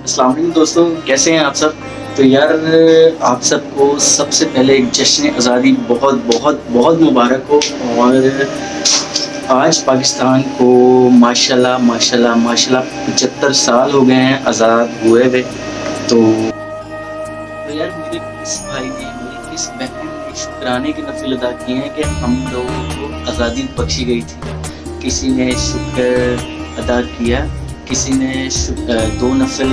अस्सलाम वालेकुम दोस्तों, कैसे हैं आप सब। तो यार आप सबको सबसे पहले जश्न आज़ादी बहुत बहुत बहुत मुबारक हो। और आज पाकिस्तान को माशाल्लाह माशाल्लाह माशाल्लाह 75 साल हो गए हैं आज़ाद हुए हुए। तो यार मेरे किस भाई ने, मेरी किस बहन ने शुक्राने के नफिल अदा किए हैं कि हम लोगों को आज़ादी बख्शी गई थी। किसी ने शुक्र अदा किया, किसी ने दो नफिल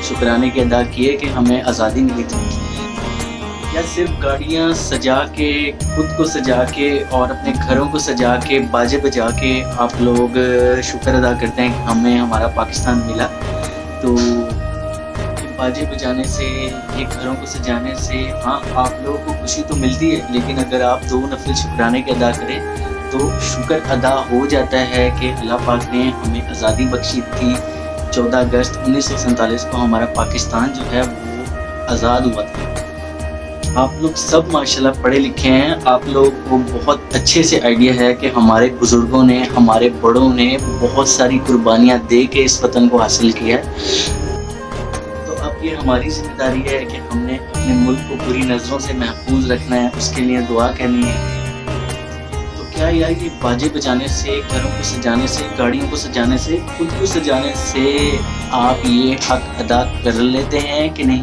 शुक्राने के अदा किए कि हमें आज़ादी मिली थी। या सिर्फ गाड़ियाँ सजा के, खुद को सजा के और अपने घरों को सजा के, बाजे बजा के आप लोग शुक्र अदा करते हैं कि हमें हमारा पाकिस्तान मिला। तो बाजे बजाने से, ये घरों को सजाने से हाँ आप लोगों को खुशी तो मिलती है, लेकिन अगर आप दो नफिल शुक्राने के अदा करें तो शुक्र अदा हो जाता है कि अल्लाह पाक ने हमें आज़ादी बख्शी थी। 14 अगस्त 1947 को हमारा पाकिस्तान जो है वो आज़ाद हुआ था। आप लोग सब माशाल्लाह पढ़े लिखे हैं, आप लोग को बहुत अच्छे से आइडिया है कि हमारे बुज़ुर्गों ने, हमारे बड़ों ने बहुत सारी कुर्बानियाँ दे के इस वतन को हासिल किया है। तो अब ये हमारी जिम्मेदारी है कि हमने अपने मुल्क को बुरी नज़रों से महफूज रखना है, उसके लिए दुआ करनी है। तो क्या यार ये बाजे बजाने से, घरों को सजाने से, गाड़ियों को सजाने से, खुद को सजाने से आप ये हक अदा कर लेते हैं कि नहीं।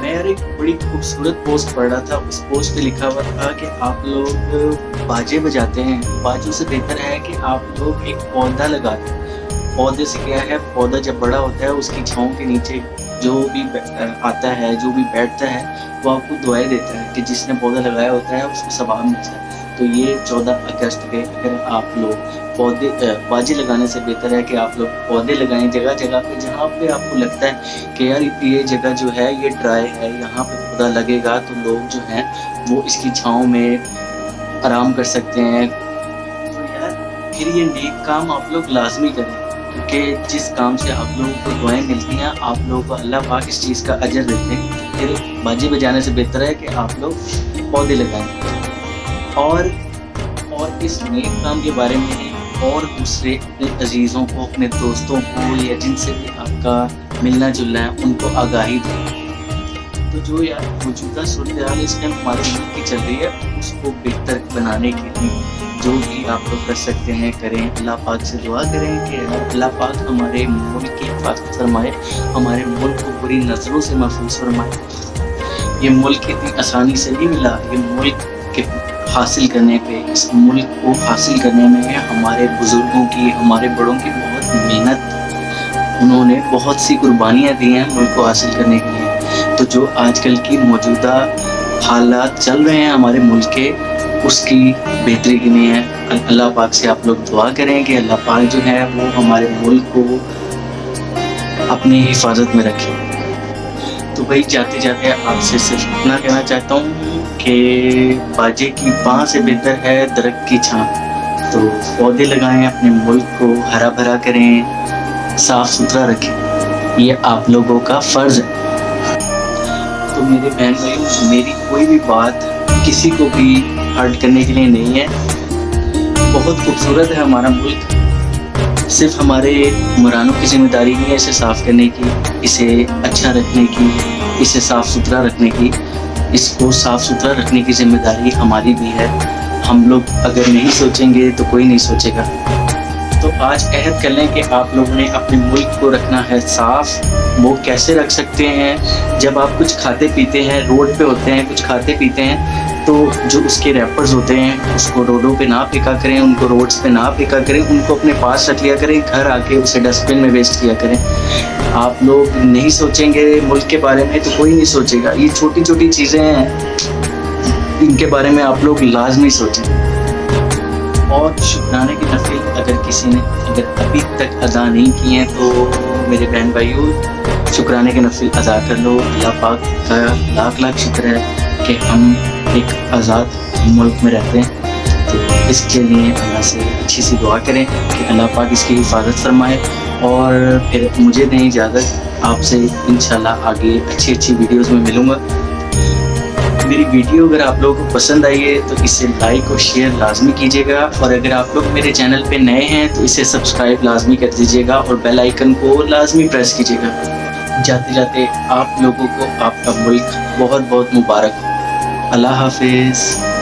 मैं यार एक बड़ी खूबसूरत पोस्ट पढ़ रहा था, उस पोस्ट पे लिखा हुआ था कि आप लोग बाजे बजाते हैं, बाजों से बेहतर है कि आप लोग एक पौधा लगा दें। पौधे से क्या है, पौधा जब बड़ा होता है उसकी छाँव के नीचे जो भी आता है, जो भी बैठता है वो आपको दुआएं देता है कि जिसने पौधा लगाया होता है उसको सवाब मिलता है। तो ये 14 अगस्त पे अगर आप लोग पौधे बाजे लगाने से बेहतर है कि आप लोग पौधे लगाएं जगह जगह पे, जहाँ पे आपको लगता है कि यार ये जगह जो है ये ड्राई है, यहाँ पे पौधा लगेगा तो लोग जो हैं वो इसकी छाँव में आराम कर सकते हैं। तो यार फिर ये नेक काम आप लोग लाजमी करें, क्योंकि जिस काम से आप लोगों को दुआएं मिलती हैं, आप लोगों को अल्लाह पाक इस चीज़ का अजर देते हैं। फिर बाजे बजाने से बेहतर है कि आप लोग पौधे लगाएं। और इस नेक काम के बारे में और दूसरे अपने अजीज़ों को, अपने दोस्तों को या जिनसे भी आपका मिलना जुलना है उनको आगाही दें। तो जो यार मौजूदा सूरत इस टाइम हमारे मुल्क की चल रही है उसको बेहतर बनाने के लिए जो भी आप लोग कर सकते हैं करें। अल्लाह पाक से दुआ करें कि अल्लाह पाक हमारे मुल्क की हिफाजत फरमाए, हमारे मुल्क को बुरी नज़रों से महफूज फरमाए। ये मुल्क इतनी आसानी से नहीं मिला, ये मुल्क के हासिल करने पे, इस मुल्क को हासिल करने में हमारे बुज़ुर्गों की, हमारे बड़ों की बहुत मेहनत, उन्होंने बहुत सी कुर्बानियाँ दी हैं मुल्क को हासिल करने के लिए। तो जो आजकल की मौजूदा हालात चल रहे हैं हमारे मुल्क के, उसकी बेहतरी के लिए है। अल्लाह पाक से आप लोग दुआ करें कि अल्लाह पाक जो है वो हमारे मुल्क को अपनी हिफाजत में रखे। तो भाई जाते जाते आपसे सिर्फ इतना कहना चाहता हूँ कि बाजे की बाँ से बेहतर है दरख्त की छाँ। तो पौधे लगाएं, अपने मुल्क को हरा भरा करें, साफ़ सुथरा रखें, ये आप लोगों का फ़र्ज़ है। तो मेरे बहन भाइयों, मेरी कोई भी बात किसी को भी हर्ट करने के लिए नहीं है। बहुत खूबसूरत है हमारा मुल्क, सिर्फ हमारे हुक्मरानों की जिम्मेदारी नहीं है इसे साफ़ करने की, इसे अच्छा रखने की, इसे साफ़ सुथरा रखने की। इसको साफ़ सुथरा रखने की जिम्मेदारी हमारी भी है। हम लोग अगर नहीं सोचेंगे तो कोई नहीं सोचेगा। तो आज अहद कर लें कि आप लोगों ने अपने मुल्क को रखना है साफ़। वो कैसे रख सकते हैं, जब आप कुछ खाते पीते हैं, रोड पे होते हैं कुछ खाते पीते हैं, तो जो उसके रैपर्स होते हैं उसको रोडों पे ना फेंका करें, उनको रोड्स पे ना फेंका करें, उनको अपने पास रख लिया करें, घर आके उसे डस्टबिन में वेस्ट किया करें। आप लोग नहीं सोचेंगे मुल्क के बारे में तो कोई नहीं सोचेगा। ये छोटी छोटी चीज़ें हैं, इनके बारे में आप लोग लाजमी सोचें। और शुक्राने की नफिल अगर किसी ने अभी तक अदा नहीं किए हैं तो मेरे बहन भाइयों शुक्राने की नफिल अदा कर लो। अल्लाह पाक का लाख लाख शुक्र है कि हम एक आज़ाद मुल्क में रहते हैं। तो इसके लिए अल्लाह से अच्छी सी दुआ करें कि अल्लाह पाक इसकी हिफाजत फरमाए। और फिर मुझे दें इजाज़त, आपसे इंशाल्लाह आगे अच्छी अच्छी वीडियोज़ में मिलूँगा। मेरी वीडियो अगर आप लोगों को पसंद आई है तो इसे लाइक और शेयर लाजमी कीजिएगा। और अगर आप लोग मेरे चैनल पे नए हैं तो इसे सब्सक्राइब लाजमी कर दीजिएगा और बेल आइकन को लाजमी प्रेस कीजिएगा। जाते जाते आप लोगों को आपका मुल्क बहुत बहुत मुबारक हो। अल्लाह हाफिज़।